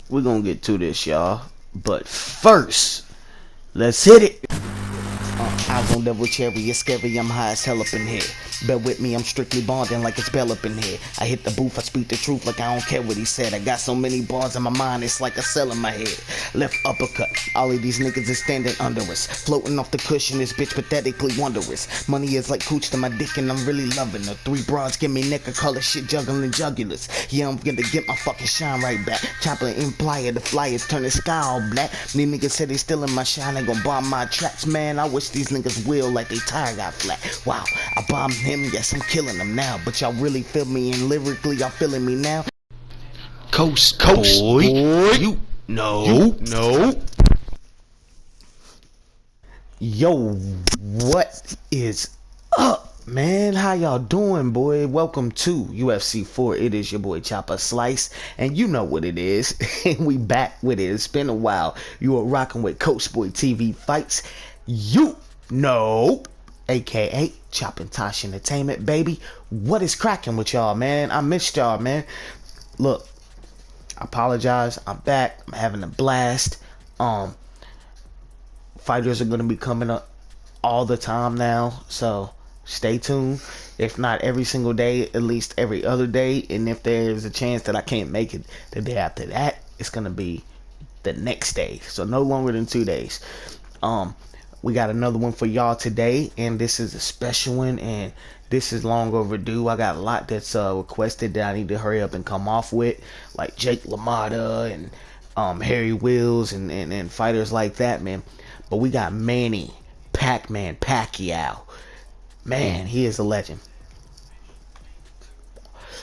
We're gonna get to this, y'all. But first, let's hit it. Eyes on double cherry, it's scary, I'm high as hell up in here. Bear with me, I'm strictly bonding like it's Bell up in here. I hit the booth, I speak the truth like I don't care what he said. I got so many bars in my mind, it's like a cell in my head. Left uppercut, all of these niggas is standing under us. Floating off the cushion, this bitch pathetically wondrous. Money is like cooch to my dick and I'm really loving her. 3 broads give me neck, I call it shit juggling jugulars. Yeah, I'm gonna get my fucking shine right back. Chopper and Flyer, the flyers turn the sky all black. These niggas said they stealing my shine, they gon' bomb my tracks, man. I wish these niggas will like they tire got flat. Wow, I bombed him, yes, I'm killing him now. But y'all really feel me, and lyrically, y'all feeling me now. Coast Boy. You know. Yo, what is up, man? How y'all doing, boy? Welcome to UFC 4. It is your boy Chopper Slice, and you know what it is. We back with it. It's been a while. You are rocking with Coach Boy TV Fights. You know, aka Choppin' Tosh Entertainment, baby. What is cracking with y'all, man? I missed y'all, man. Look, I apologize. I'm back. I'm having a blast. Fighters are gonna be coming up all the time now, so stay tuned. If not every single day, at least every other day. And if there's a chance that I can't make it the day after that, it's gonna be the next day. So no longer than 2 days. We got another one for y'all today, and this is a special one, and this is long overdue. I got a lot that's requested that I need to hurry up and come off with, like Jake LaMotta and Harry Wills and fighters like that, man. But we got Manny Pacman Paquiao. Man, he is a legend.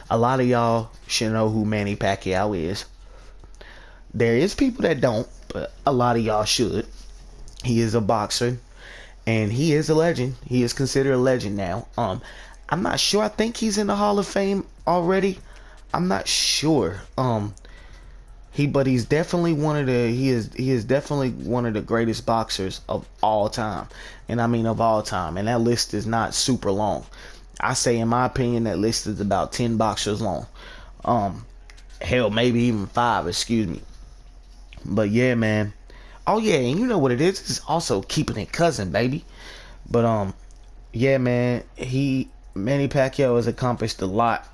A lot of y'all should know who Manny Pacquiao is. There is people that don't, but a lot of y'all should. He is a boxer, and he is a legend. He is considered a legend now. I'm not sure. I think he's in the Hall of Fame already. I'm not sure. But he's definitely one of the. He is definitely one of the greatest boxers of all time, and I mean of all time. And that list is not super long. I say, in my opinion, that list is about 10 boxers long. Hell, maybe even 5. Excuse me. But yeah, man. Oh yeah, and you know what it is? It's also keeping it cousin, baby. But yeah, man. Manny Pacquiao has accomplished a lot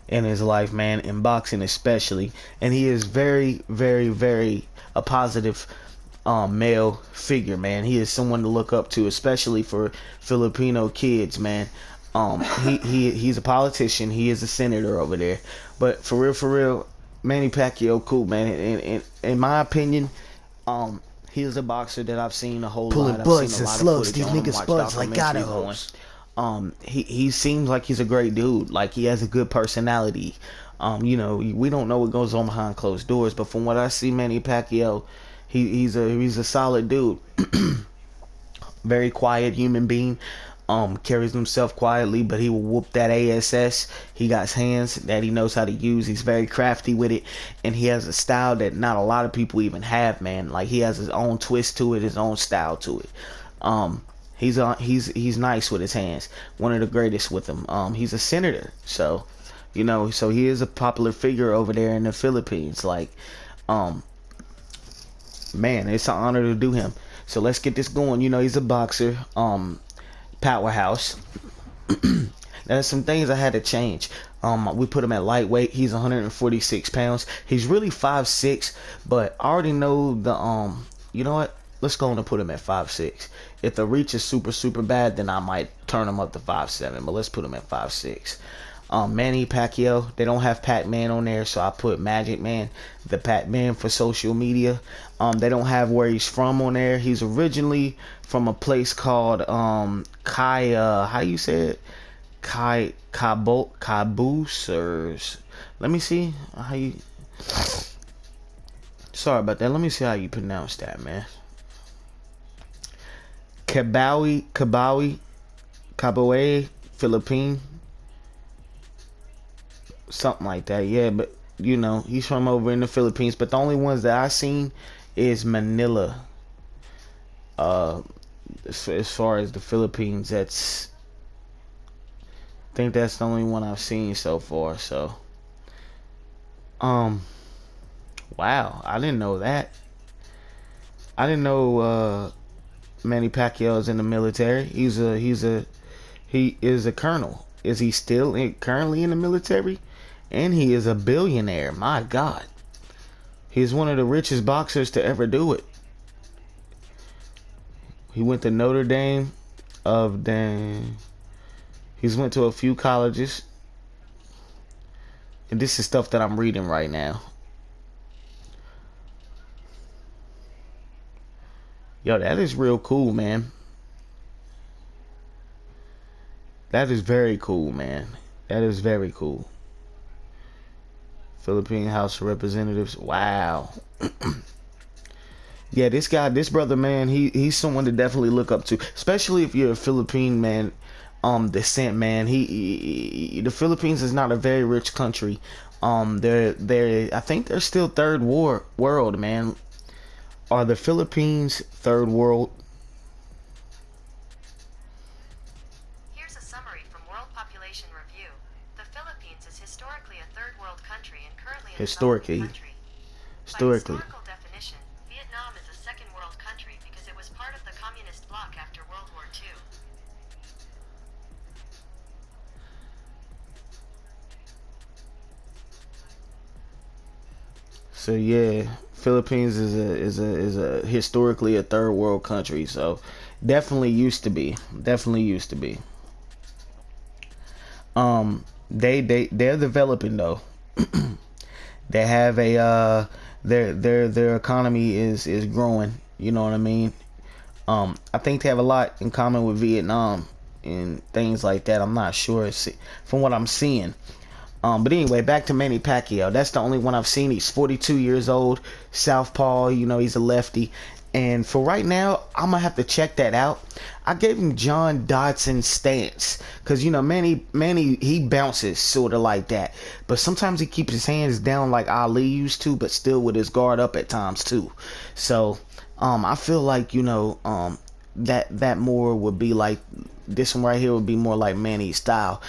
in his life, man, in boxing especially, and he is very, very, very a positive male figure, man. He is someone to look up to, especially for Filipino kids, man. He's a politician. He is a senator over there. But for real, Manny Pacquiao, cool, man. In my opinion, he is a boxer that I've seen a whole lot. I've bullets seen a and lot slugs. of These footage on him, niggas watched spuds like documentaries gotta on. He seems like he's a great dude. Like, he has a good personality. You know, we don't know what goes on behind closed doors, but from what I see, Manny Pacquiao, he's a solid dude. Very quiet human being. Carries himself quietly, but he will whoop that ass. He got hands that he knows how to use. He's very crafty with it, and he has a style that not a lot of people even have, man. Like, he has his own twist to it, his own style to it. He's nice with his hands. One of the greatest with them. He's a senator, so so he is a popular figure over there in the Philippines. Like, man, it's an honor to do him. So let's get this going. He's a boxer. Powerhouse. There's some things I had to change. We put him at lightweight. He's 146 pounds. He's really 5'6", but I already know the you know what? Let's go on and put him at 5'6". If the reach is super bad, then I might turn him up to 5'7", but let's put him at 5'6". Manny Pacquiao, they don't have Pacman on there, so I put Magic Man, the Pacman for social media. They don't have where he's from on there. He's originally from a place called how you say it? Caboose, or let me see how you. Sorry about that. Let me see how you pronounce that, man. Caboe, Philippine, something like that. Yeah, but he's from over in the Philippines. But the only ones that I seen is Manila. As far as the Philippines, I think that's the only one I've seen so far. So Wow, I didn't know that. I didn't know Manny Pacquiao is in the military. He is a colonel. Is he still currently in the military? And he is a billionaire. My God, he's one of the richest boxers to ever do it. He went to Notre Dame. Of dang, he's went to a few colleges, and this is stuff that I'm reading right now. Yo, that is real cool, man. That is very cool, man. That is very cool. Philippine House of Representatives. Wow. Yeah, this guy, this brother, man, he's someone to definitely look up to, especially if you're a Philippine man, descent, man. The Philippines is not a very rich country. They're I think they're still world, man. Are the Philippines third world? Here's a summary from World Population Review. The Philippines is historically a third world country and currently a developing country. By historical definition, Vietnam is a second world country because it was part of the communist bloc after World War II. So yeah, Philippines is a historically a third world country. So definitely used to be. Definitely used to be. They're developing though. They have a their economy is growing. You know what I mean? I think they have a lot in common with Vietnam and things like that. I'm not sure from what I'm seeing. But anyway, back to Manny Pacquiao. That's the only one I've seen. He's 42 years old, southpaw. You know, he's a lefty. And for right now, I'm gonna have to check that out. I gave him John Dodson's stance because you know Manny he bounces sort of like that, but sometimes he keeps his hands down like Ali used to, but still with his guard up at times too. So I feel like you know that more would be like this one right here would be more like Manny's style.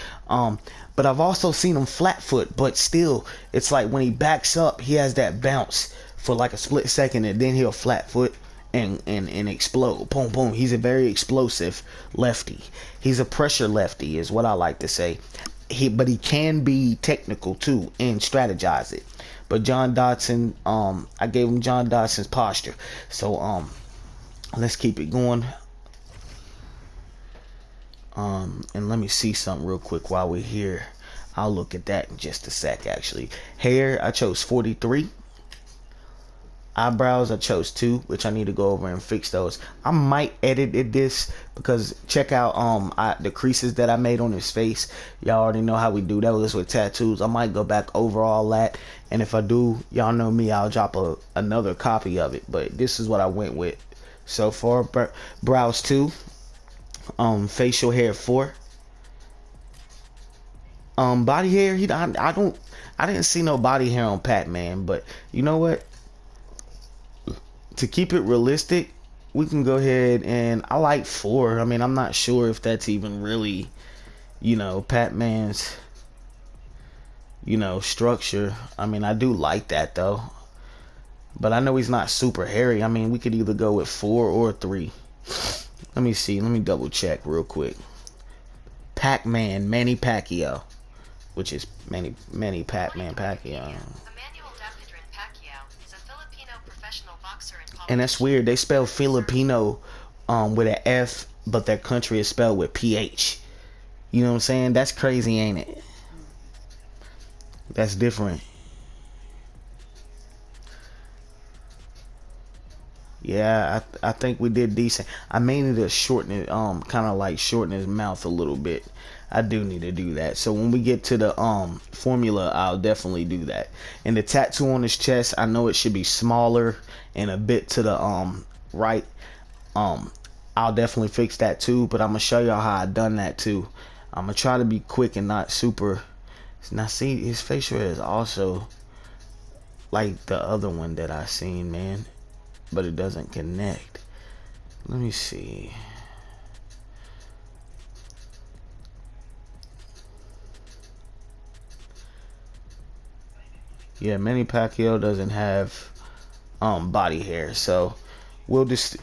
But I've also seen him flat foot, but still, it's like when he backs up, he has that bounce for like a split second, and then he'll flat foot and explode. Boom, boom. He's a very explosive lefty. He's a pressure lefty, is what I like to say. But he can be technical too and strategize it. But John Dodson, I gave him John Dodson's posture. So let's keep it going. And let me see something real quick while we're here. I'll look at that in just a sec. Actually, hair I chose 43. Eyebrows I chose 2, which I need to go over and fix those. I might edit this because check out the creases that I made on his face. Y'all already know how we do that with tattoos. I might go back over all that, and if I do, y'all know me, I'll drop another copy of it. But this is what I went with so far. Brows 2, facial hair 4, body hair. I didn't see no body hair on Pacman, but you know what? To keep it realistic, we can go ahead and I like 4. I mean, I'm not sure if that's even really, you know, Pacman's, you know, structure. I mean, I do like that though, but I know he's not super hairy. I mean, we could either go with 4 or 3. Let me see. Let me double check real quick. Pacman, Manny Pacquiao, which is Manny Pacman Paquiao. And that's weird. They spell Filipino with an F, but their country is spelled with PH. You know what I'm saying? That's crazy, ain't it? That's different. Yeah, I think we did decent. I may need to shorten it, kind of like shorten his mouth a little bit. I do need to do that. So when we get to the formula, I'll definitely do that. And the tattoo on his chest, I know it should be smaller and a bit to the right. I'll definitely fix that too, but I'm gonna show y'all how I done that too. I'm gonna try to be quick and not super. Now see, his facial hair is also like the other one that I seen, man, but it doesn't connect. Let me see. Yeah, Manny Pacquiao doesn't have body hair, so we'll just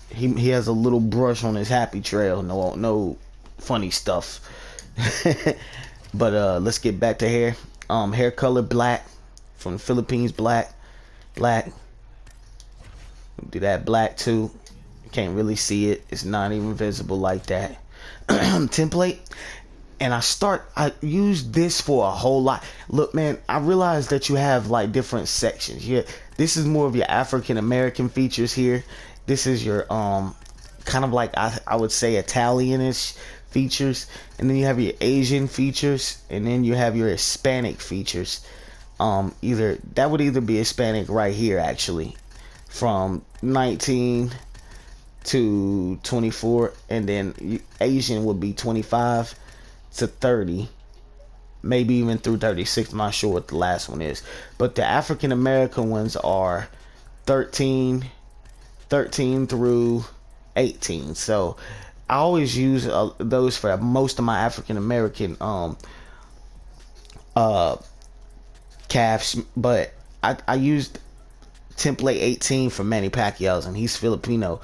he has a little brush on his happy trail. No funny stuff. But let's get back to hair. Hair color black, from the Philippines. Black. Do that black too. You can't really see it. It's not even visible like that. Template. And I use this for a whole lot. Look, man, I realize that you have like different sections. Yeah, this is more of your African American features here. This is your kind of like I would say Italianish features, and then you have your Asian features, and then you have your Hispanic features. Either that would either be Hispanic right here actually, from 19 to 24, and then Asian would be 25 to 30, maybe even through 36. I'm not sure what the last one is, but the African American ones are 13 through 18. So I always use those for most of my African American calves, but I used template 18 for Manny Pacquiao's, and he's Filipino.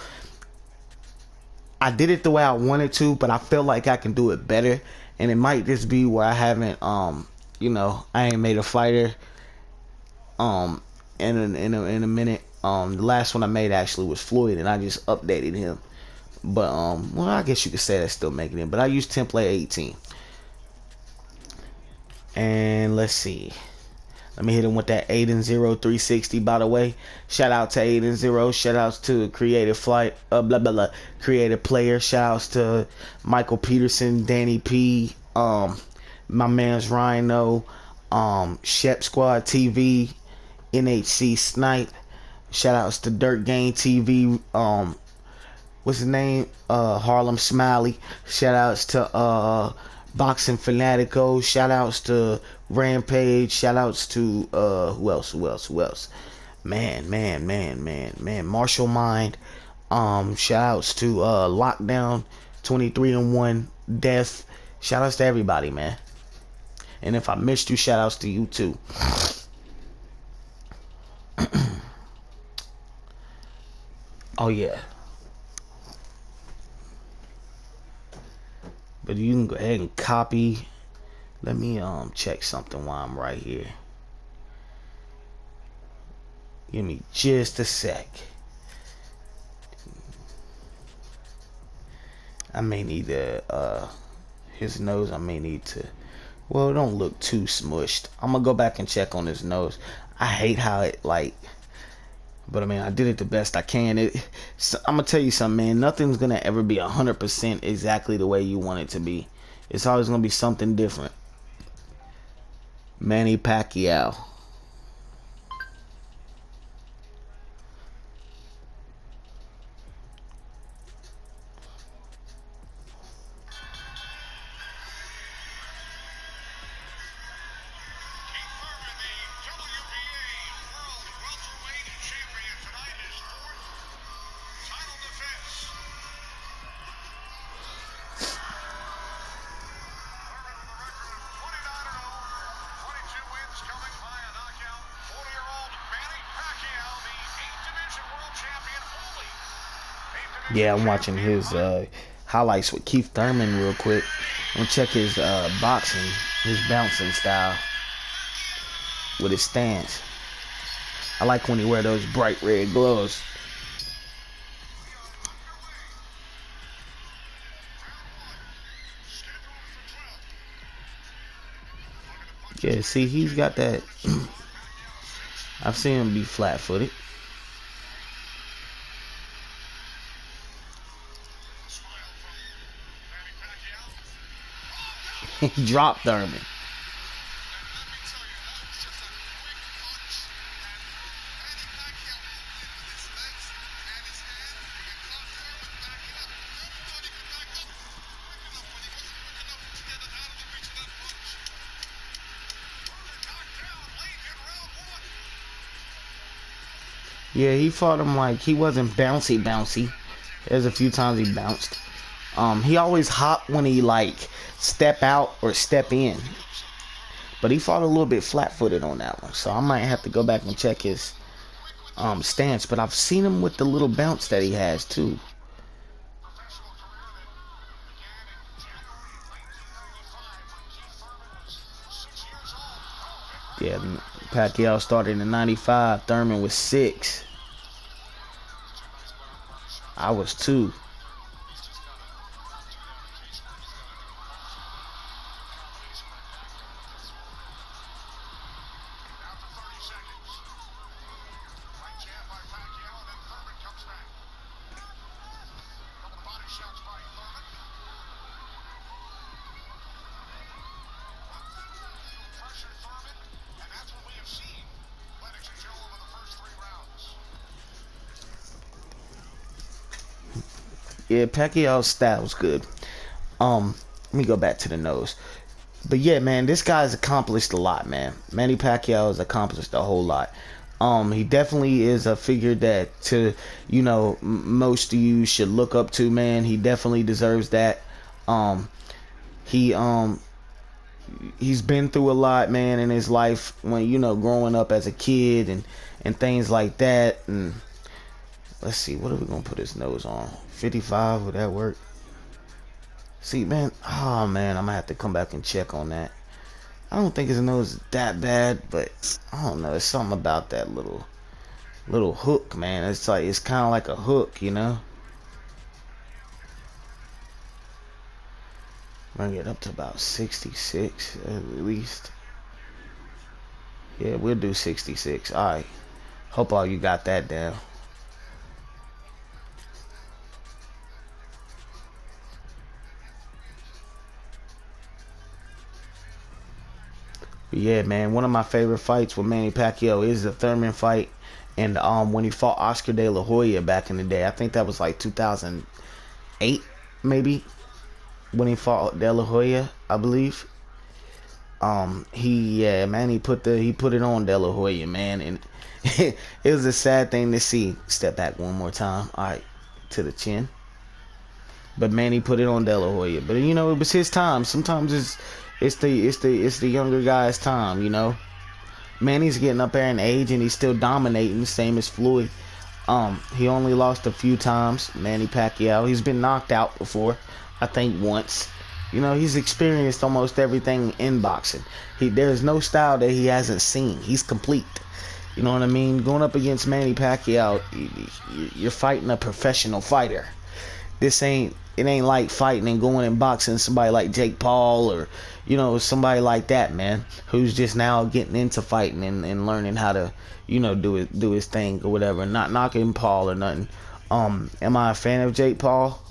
I did it the way I wanted to, but I feel like I can do it better, and it might just be where I haven't I ain't made a fighter in a minute. The last one I made actually was Floyd, and I just updated him. But well, I guess you could say that's still making it, but I use template 18. And let's see. Let me hit him with that 8-0-360. By the way, shout out to 8-0. Shout outs to Creative Flight, Creative Player. Shout outs to Michael Peterson, Danny P, my man's Rhino, Shep Squad TV, NHC Snipe. Shout outs to Dirt Game TV. What's his name? Harlem Smiley. Shout outs to Boxing Fanatico. Shout outs to Rampage. Shout outs to who else? Man. Marshall Mind. Shout outs to Lockdown 23-1 Death. Shout outs to everybody, man. And if I missed you, shout outs to you too. Oh yeah. But you can go ahead and copy. Let me check something while I'm right here. Give me just a sec. I may need to his nose, I may need to, well, it don't look too smushed. I'm gonna go back and check on his nose. I hate how it like, but I mean, I did it the best I can. I'm gonna tell you something, man. Nothing's gonna ever be 100% exactly the way you want it to be. It's always gonna be something different. Manny Pacquiao. Yeah, I'm watching his highlights with Keith Thurman real quick. I'm gonna check his boxing, his bouncing style with his stance. I like when he wear those bright red gloves. Yeah, see, he's got that. I've seen him be flat-footed. He dropped Thurman. Yeah, he fought him like he wasn't bouncy. There's a few times he bounced. He always hopped when he like step out or step in. but he fought a little bit flat-footed on that one. So I might have to go back and check his stance. But I've seen him with the little bounce that he has too. Yeah, Pacquiao started in 95. Thurman was 6. I was 2. Yeah, Pacquiao's style was good. Let me go back to the nose. But yeah, man, this guy's accomplished a lot, man. Manny Pacquiao has accomplished a whole lot. He definitely is a figure that most of you should look up to, man. He definitely deserves that. He he's been through a lot, man, in his life when growing up as a kid and things like that. And let's see, what are we gonna put his nose on? 55, would that work? See, man, oh man, I'm gonna have to come back and check on that. I don't think his nose is that bad, but I don't know. It's something about that little hook, man. It's kind of like a hook, Bring it up to about 66 at least. Yeah, we'll do 66. All right. Hope all you got that down. But yeah, man, one of my favorite fights with Manny Pacquiao is the Thurman fight, and when he fought Oscar De La Hoya back in the day. I think that was like 2008, maybe, when he fought De La Hoya, I believe. He put it on De La Hoya, man, and it was a sad thing to see. Step back one more time. All right, to the chin. But Manny put it on De La Hoya. But it was his time. Sometimes it's the younger guy's time, Manny's getting up there in age and he's still dominating, same as Floyd. He only lost a few times, Manny Pacquiao. He's been knocked out before, I think once. He's experienced almost everything in boxing. There's no style that he hasn't seen. He's complete. You know what I mean? Going up against Manny Pacquiao, you're fighting a professional fighter. It ain't like fighting and going and boxing somebody like Jake Paul or somebody like that, man, who's just now getting into fighting and learning how to do his thing or whatever. Not knocking Paul or nothing. Am I a fan of Jake Paul?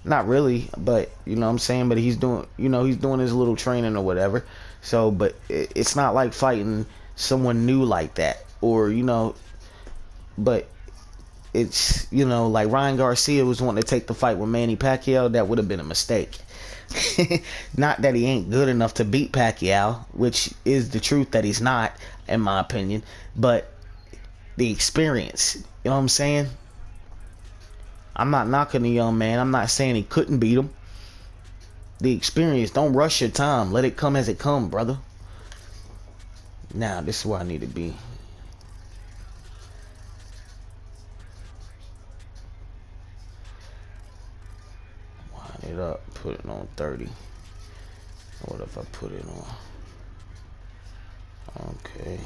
Not really, but what I'm saying, but he's doing his little training or whatever. So, but it's not like fighting someone new like that, or but it's like Ryan Garcia was wanting to take the fight with Manny Pacquiao. That would have been a mistake. Not that he ain't good enough to beat Pacquiao, which is the truth that he's not, in my opinion, but the experience, what I'm saying? I'm not knocking the young man. I'm not saying he couldn't beat him. The experience, don't rush your time. Let it come as it come, brother. Now, this is where I need to be. Wind it up, put it on 30. What if I put it on? Okay.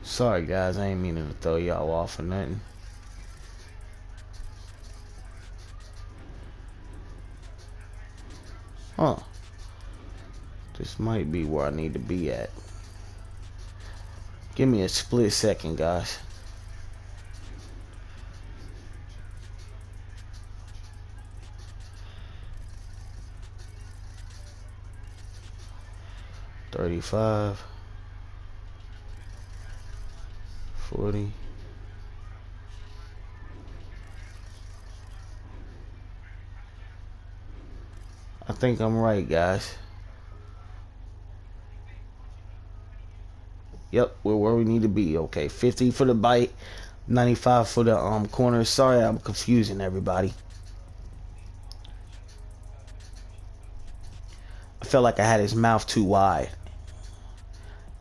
Sorry guys, I ain't meaning to throw y'all off or nothing. Huh. This might be where I need to be at. Give me a split second, guys. $35. 40. I think I'm right, guys. Yep, we're where we need to be. Okay, 50 for the bite, 95 for the corner. Sorry, I'm confusing everybody. felt like I had his mouth too wide.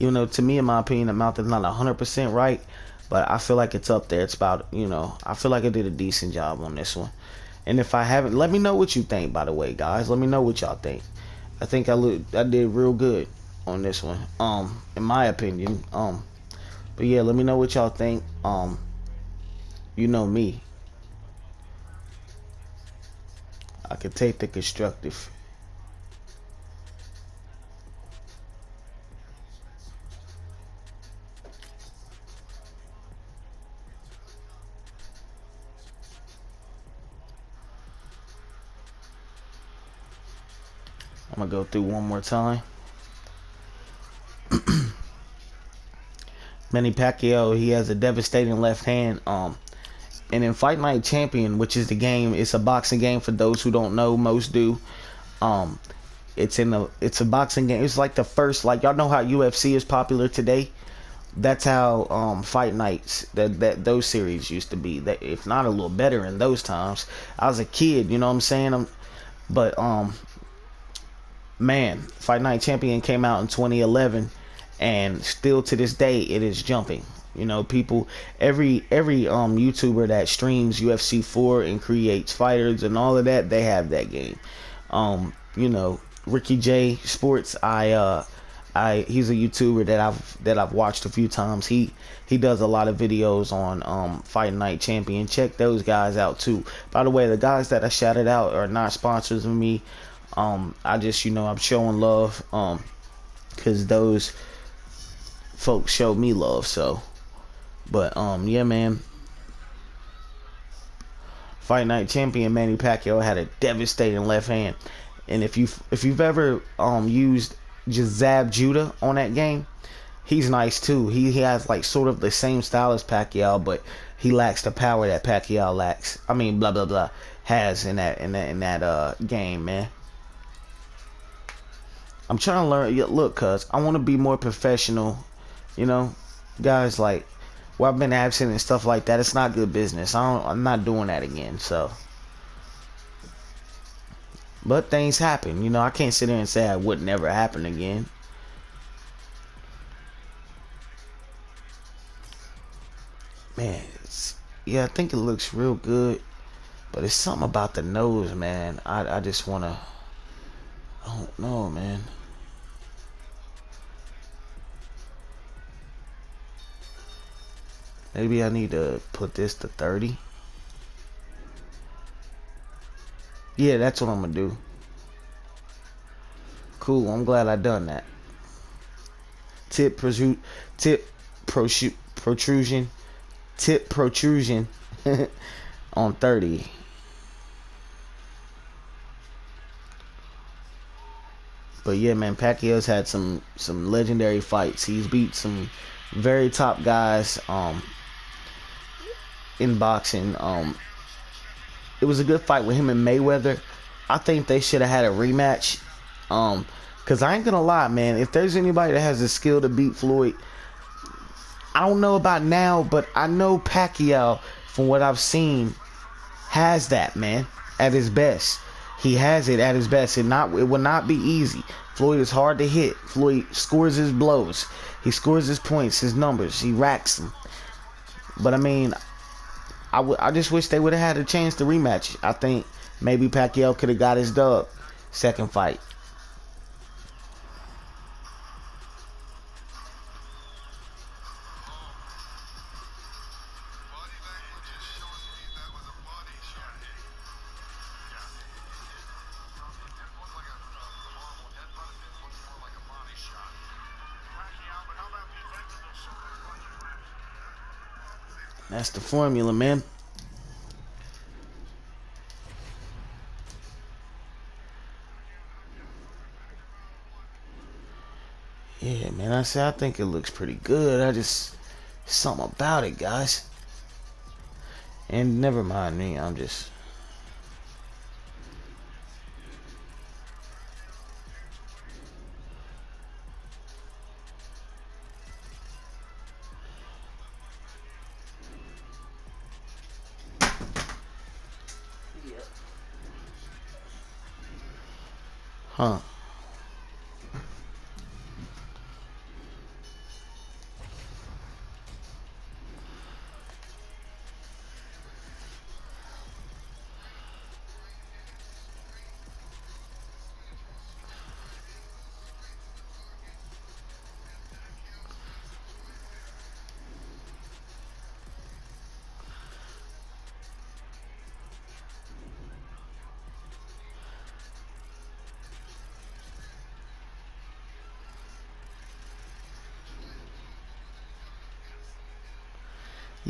You know, to me, in my opinion, the mouth is not 100% right, but I feel like it's up there. It's about, you know, I feel like I did a decent job on this one. And if I haven't, let me know what you think, by the way, guys. Let me know what y'all think. I think I did real good on this one, in my opinion. But yeah, let me know what y'all think. You know me. I can take the constructive. I'm gonna go through one more time. Manny Pacquiao, he has a devastating left hand. And in Fight Night Champion, which is the game, it's a boxing game for those who don't know. Most do. Um, it's a boxing game. It's like the first, like y'all know how UFC is popular today. That's how Fight Nights, that those series used to be. That, if not a little better in those times. I was a kid, you know what I'm saying? But man, Fight Night Champion came out in 2011, and still to this day it is jumping. You know, people, every YouTuber that streams UFC 4 and creates fighters and all of that, they have that game. You know, Ricky J Sports, he's a YouTuber that I've watched a few times. He does a lot of videos on Fight Night Champion. Check those guys out too. By the way, the guys that I shouted out are not sponsors of me. I just, you know, I'm showing love because those folks show me love. So, but yeah, man. Fight Night Champion Manny Pacquiao had a devastating left hand, and if you've ever used just Zab Judah on that game, he's nice too. He has like sort of the same style as Pacquiao, but he lacks the power that Pacquiao lacks. I mean, blah blah blah has in that game, man. I'm trying to learn. Look, cuz I want to be more professional. You know, guys, like, well, I've been absent and stuff like that. It's not good business. I'm not doing that again. So, but things happen. You know, I can't sit there and say it would never happen again. Man, yeah, I think it looks real good, but it's something about the nose, man. I just wanna. I don't know, man. Maybe I need to put this to 30. Yeah, that's what I'm gonna do. Cool, I'm glad I done that. Tip protrusion, tip protrusion on 30. But yeah, man, Pacquiao's had some legendary fights. He's beat some very top guys in boxing. It was a good fight with him and Mayweather. I think they should have had a rematch. Cause I ain't gonna lie, man. If there's anybody that has the skill to beat Floyd, I don't know about now, but I know Pacquiao, from what I've seen, has that, man, at his best. He has it at his best. It will not be easy. Floyd is hard to hit. Floyd scores his blows. He scores his points, his numbers. He racks them. But I mean, I just wish they would have had a chance to rematch. I think maybe Pacquiao could have got his dub second fight. That's the formula, man. Yeah, man. I think it looks pretty good. Something about it, guys. And never mind me. I'm just. Huh.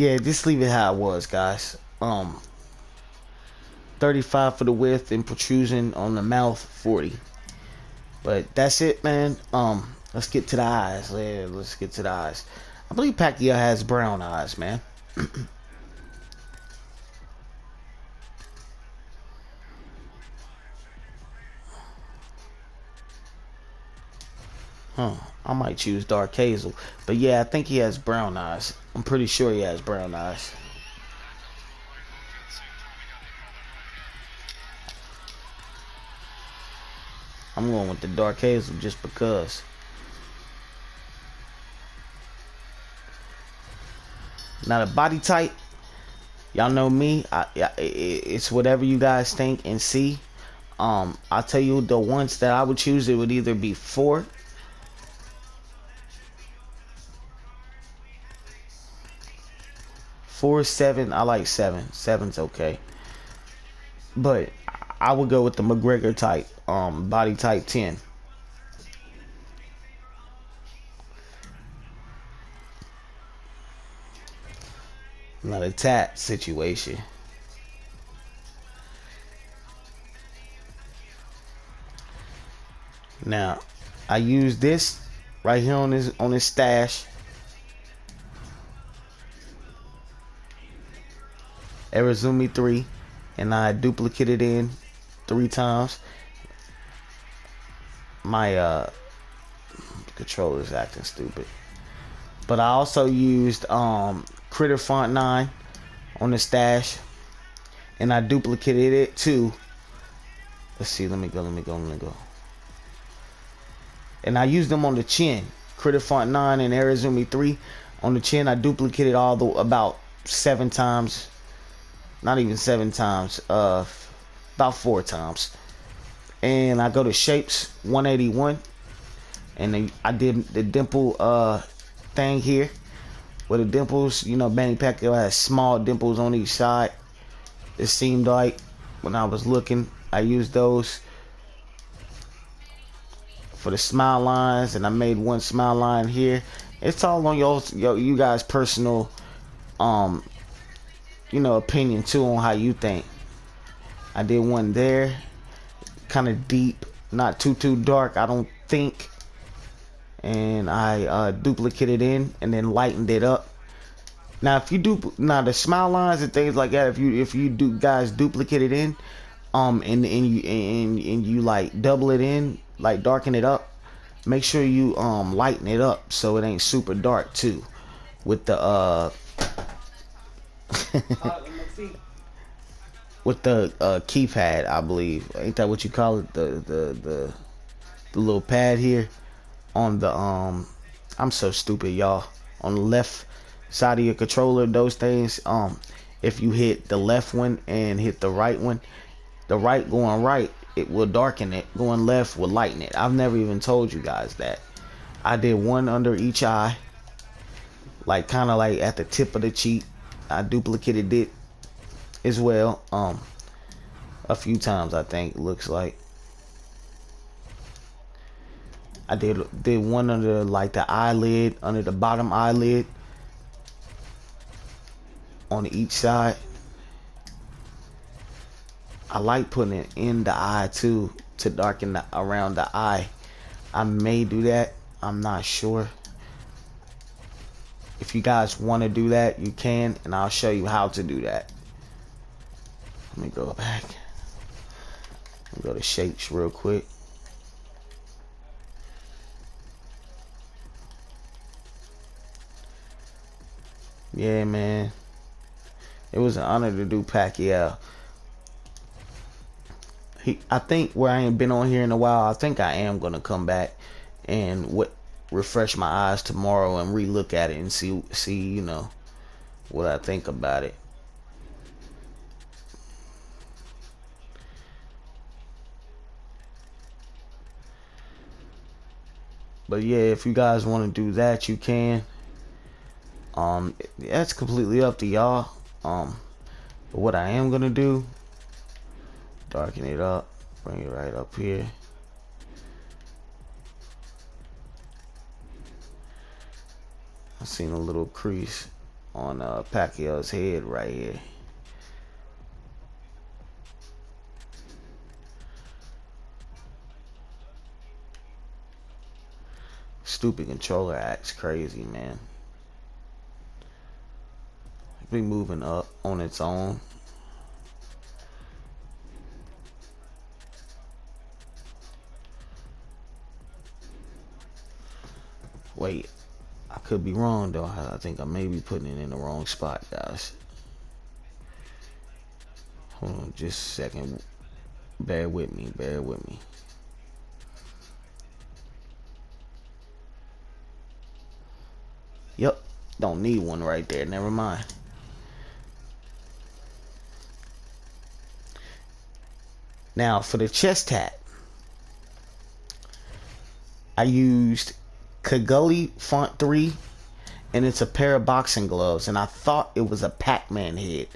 Yeah, just leave it how it was, guys. 35 for the width and protrusion on the mouth, 40. But that's it, man. Let's get to the eyes. Yeah, let's get to the eyes. I believe Pacquiao has brown eyes, man. Huh. I might choose dark hazel. But yeah, I think he has brown eyes. I'm pretty sure he has brown eyes. I'm going with the dark hazel just because. Now the body type, y'all know me. It's whatever you guys think and see. I'll tell you the ones that I would choose. It would either be 4, 4, 7. I like 7. 7's okay. But I would go with the McGregor type. Body type 10. Not a tat situation. Now, I use this right here on his stash. Arizumi 3, and I duplicated in 3 times. My controller's acting stupid. But I also used Critter Font 9 on the stash, and I duplicated it too. Let's see, let me go. And I used them on the chin. Critter Font 9 and Arizumi 3 on the chin. I duplicated about 7 times. Not even 7 times. About 4 times. And I go to shapes 181, and then I did the dimple thing here. With the dimples, you know, Manny Pacquiao has small dimples on each side. It seemed like when I was looking, I used those for the smile lines, and I made one smile line here. It's all on you guys' personal opinion too, on how you think. I did one there, kind of deep, not too dark, I don't think. And I duplicated in and then lightened it up. Now if you do the smile lines and things like that, if you do guys duplicate it in, and you like double it in, like darken it up, make sure you lighten it up so it ain't super dark too, with the with the keypad, I believe. Ain't that what you call it? The little pad here on the I'm so stupid, y'all. On the left side of your controller, those things, if you hit the left one and hit the right one, the right going right, it will darken it. Going left will lighten it. I've never even told you guys that. I did one under each eye, like kind of like at the tip of the cheek. I duplicated it as well, a few times, I think. Looks like I did one under like the eyelid, under the bottom eyelid, on each side. I like putting it in the eye too, to darken around the eye. I may do that, I'm not sure. If you guys want to do that, you can, and I'll show you how to do that. Let me go back. Let me go to shapes real quick. Yeah, man. It was an honor to do Pacquiao. I think where I ain't been on here in a while, I think I am gonna come back and refresh my eyes tomorrow and re-look at it and see what I think about it. But yeah, if you guys want to do that, you can. That's completely up to y'all. But what I am gonna do, darken it up, bring it right up here. I seen a little crease on Pacquiao's head right here. Stupid controller acts crazy, man. Be moving up on its own. Wait, I could be wrong though. I think I may be putting it in the wrong spot, guys. Hold on just a second. Bear with me, bear with me. Yep, don't need one right there, never mind. Now for the chest tap, I used Kaguli Font 3, and it's a pair of boxing gloves, and I thought it was a Pacman head,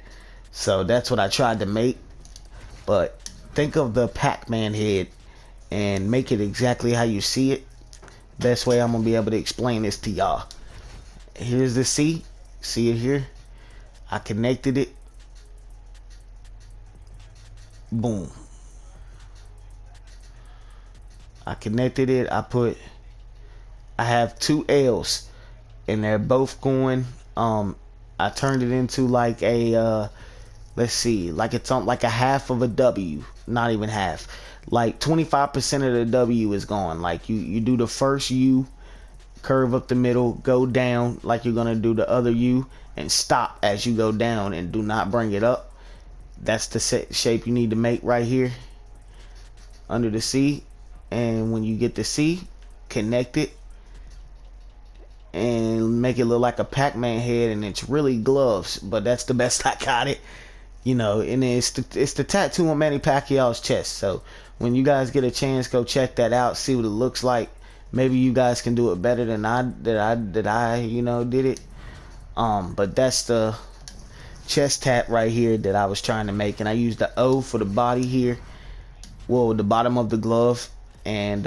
so that's what I tried to make. But think of the Pacman head and make it exactly how you see it. Best way I'm gonna be able to explain this to y'all. Here's the C, see it here? I connected it. Boom. I connected it. I have two L's and they're both going. I turned it into like a let's see, like it's on like a half of a W, not even half. Like 25% of the W is gone. Like you do the first U, curve up the middle, go down like you're gonna do the other U, and stop as you go down, and do not bring it up. That's the shape you need to make right here under the C. And when you get the C, connect it and make it look like a Pac-Man head, and it's really gloves, but that's the best I got it, you know. And it's the tattoo on Manny Pacquiao's chest. So when you guys get a chance, go check that out, see what it looks like. Maybe you guys can do it better than I you know, did it. But that's the chest tap right here that I was trying to make, and I used the O for the body here, well, the bottom of the glove, and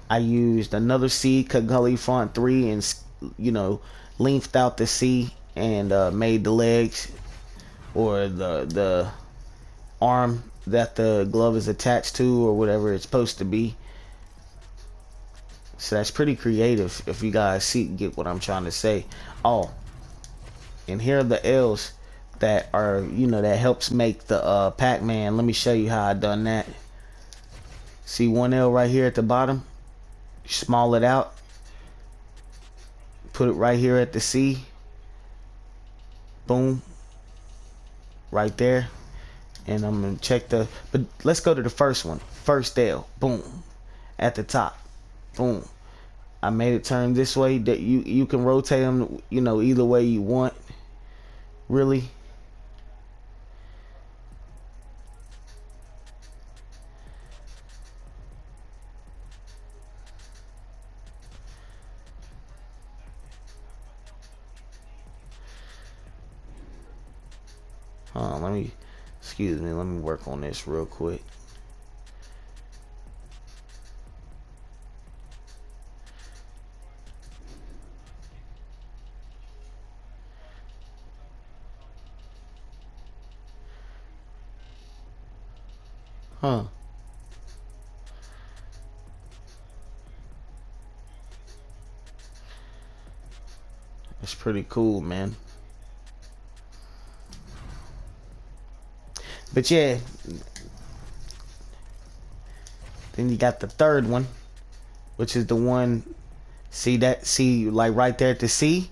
I used another C, Kaguli Font 3, and, you know, lengthed out the C and made the legs, or the arm that the glove is attached to, or whatever it's supposed to be. So that's pretty creative, if you guys get what I'm trying to say. Oh, and here are the L's that are, you know, that helps make the Pac-Man. Let me show you how I done that. See one L right here at the bottom? Small it out, put it right here at the C. Boom, right there. And I'm gonna check the, but let's go to the first one. First L, boom, at the top, boom. I made it turn this way. That you can rotate them, you know, either way you want, really. Excuse me, let me work on this real quick. It's pretty cool, man. But yeah, then you got the third one, which is the one, see like right there at the C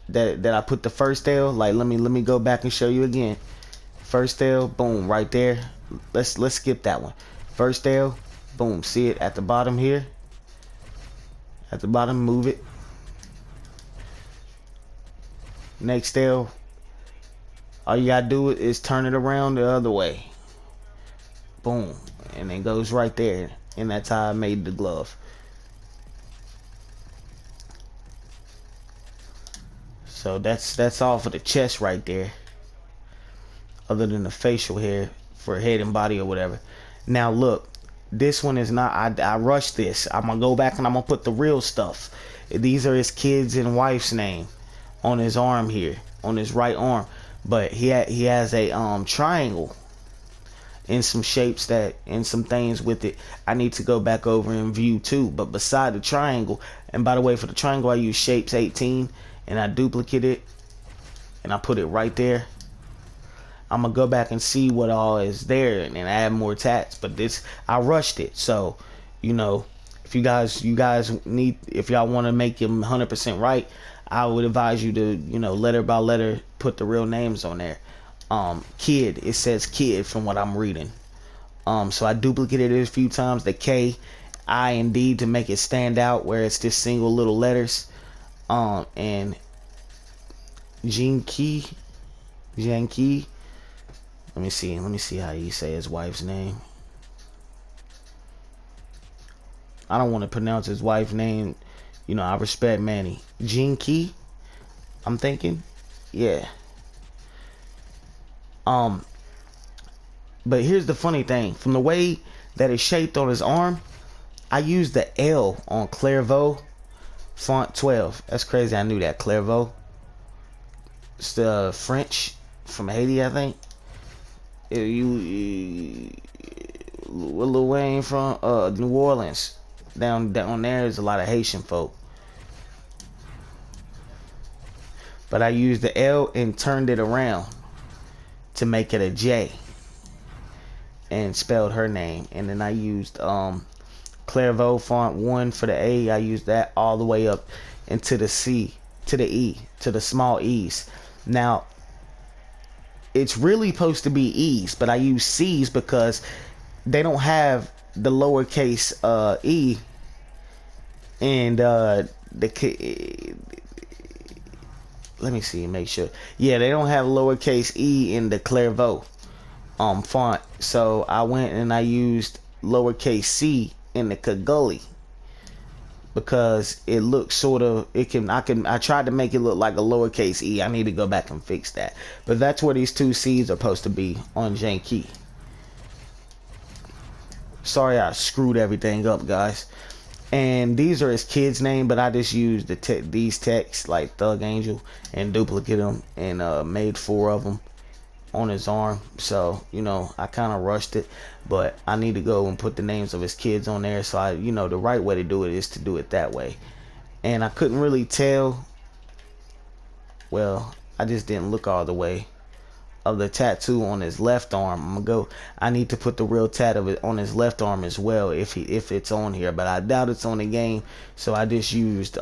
that I put the first L. Like let me go back and show you again. First L, boom, right there. Let's skip that one. First L, boom, see it at the bottom here. At the bottom, move it. Next L, all you gotta do is turn it around the other way. Boom, and it goes right there, and that's how I made the glove. So that's all for the chest right there, other than the facial hair for head and body or whatever. Now look, This one is not. I rushed this. I'm gonna go back and I'm gonna put the real stuff. These are his kids and wife's name on his arm here, on his right arm. But he has a triangle and some shapes that and some things with it. I need to go back over and view too. But beside the triangle, and by the way, for the triangle I use shapes 18 and I duplicate it and I put it right there. I'm gonna go back and see what all is there and add more tats. But this, I rushed it. So, you know, if you guys need, if y'all want to make him 100% right, I would advise you to, you know, letter by letter put the real names on there. Kid, it says kid from what I'm reading. So I duplicated it a few times, the K, I, and D to make it stand out where it's just single little letters. And Jinky. Let me see how you say his wife's name. I don't want to pronounce his wife's name. You know, I respect Manny. Jinky, I'm thinking. Yeah. But here's the funny thing. From the way that it's shaped on his arm, I used the L on Clairvaux font 12. That's crazy. I knew that. Clairvaux. It's the French from Haiti, I think. Where Lil Wayne from? New Orleans. Down there is a lot of Haitian folk. But I used the L and turned it around to make it a J and spelled her name. And then I used Clairvaux font 1 for the A. I used that all the way up into the C, to the E, to the small E's. Now it's really supposed to be E's, but I use C's because they don't have the lowercase E and let me see, make sure. Yeah, they don't have lowercase E in the Clairvaux font. So I went and I used lowercase C in the Kaguli because it looks sort of, I tried to make it look like a lowercase E. I need to go back and fix that. But that's where these two C's are supposed to be on Janky. Sorry I screwed everything up, guys. And these are his kids' name, but I just used these texts like Thug Angel and duplicate them and made 4 of them on his arm. So, you know, I kind of rushed it, but I need to go and put the names of his kids on there. So you know, the right way to do it is to do it that way. And I couldn't really tell. Well, I just didn't look all the way of the tattoo on his left arm. I need to put the real tat of it on his left arm as well if it's on here, but I doubt it's on the game. So I just used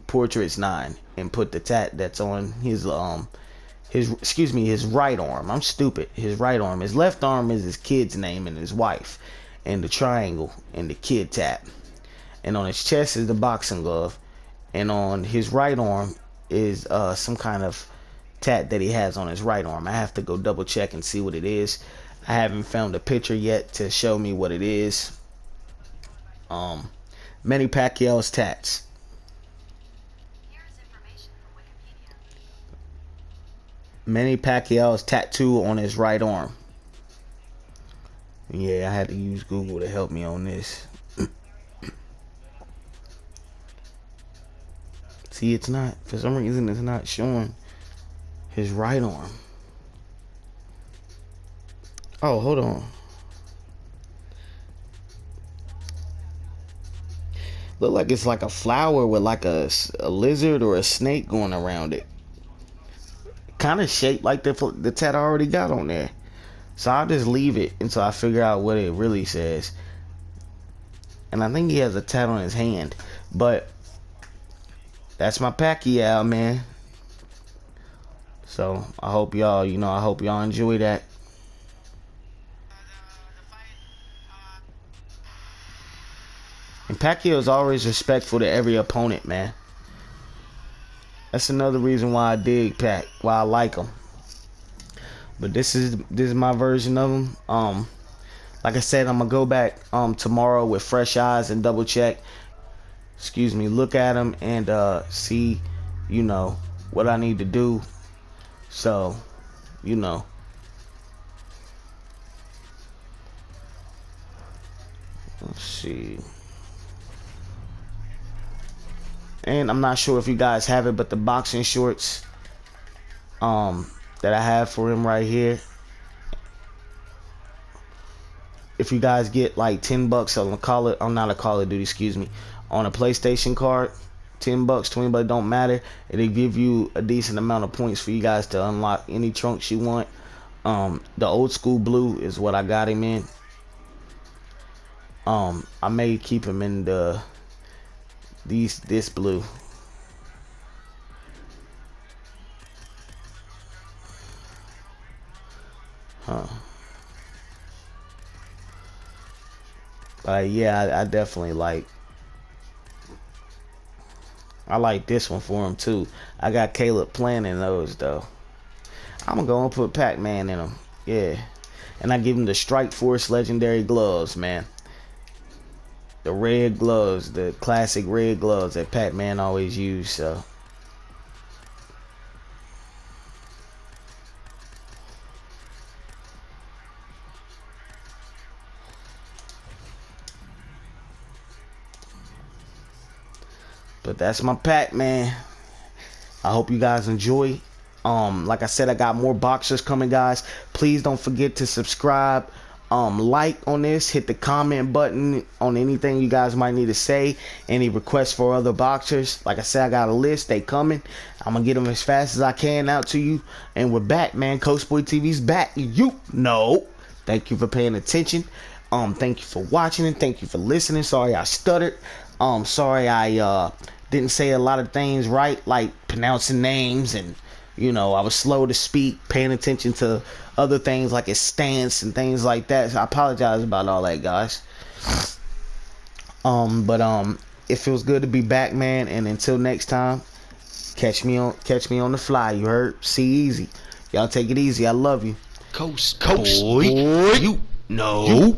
Portraits 9 and put the tat that's on his right arm. I'm stupid. His right arm. His left arm is his kid's name and his wife, and the triangle and the kid tat. And on his chest is the boxing glove, and on his right arm is some kind of tat that he has on his right arm. I have to go double check and see what it is. I haven't found a picture yet to show me what it is. Manny Pacquiao's tats. Manny Pacquiao's tattoo on his right arm. Yeah, I had to use Google to help me on this. See, it's not, for some reason it's not showing his right arm. Oh, hold on. Look like it's like a flower with like a lizard or a snake going around it. Kind of shaped like the tat I already got on there. So I'll just leave it until I figure out what it really says. And I think he has a tat on his hand. But that's my Pacquiao, man. So I hope y'all, enjoy that. And Pacquiao's always respectful to every opponent, man. That's another reason why I dig Pac, why I like him. But this is my version of him. Like I said, I'm gonna go back tomorrow with fresh eyes and double check. Look at him and see, what I need to do. So, Let's see. And I'm not sure if you guys have it, but the boxing shorts that I have for him right here. If you guys get like $10 on a not a Call of Duty, excuse me, on a PlayStation card, $10, $20, don't matter. It'll give you a decent amount of points for you guys to unlock any trunks you want. The old school blue is what I got him in. I may keep him in this blue. Yeah, I definitely I like this one for him too. I got Caleb playing in those though. I'm gonna go and put Pacman in them. Yeah. And I give him the Strike Force legendary gloves, man. The red gloves, the classic red gloves that Pacman always used, so. But that's my Pacman. I hope you guys enjoy. Like I said, I got more boxers coming, guys. Please don't forget to subscribe, like on this, hit the comment button on anything you guys might need to say, any requests for other boxers. Like I said, I got a list. They coming. I'm gonna get them as fast as I can out to you. And we're back, man. Coach Boy TV's back. You know. Thank you for paying attention. Thank you for watching and thank you for listening. Sorry I stuttered. Sorry I didn't say a lot of things right, like pronouncing names, and you know, I was slow to speak, paying attention to other things like his stance and things like that. So I apologize about all that, guys. But it feels good to be back, man. And until next time, catch me on the fly. You heard? See easy. Y'all take it easy. I love you. Coast boy. You know.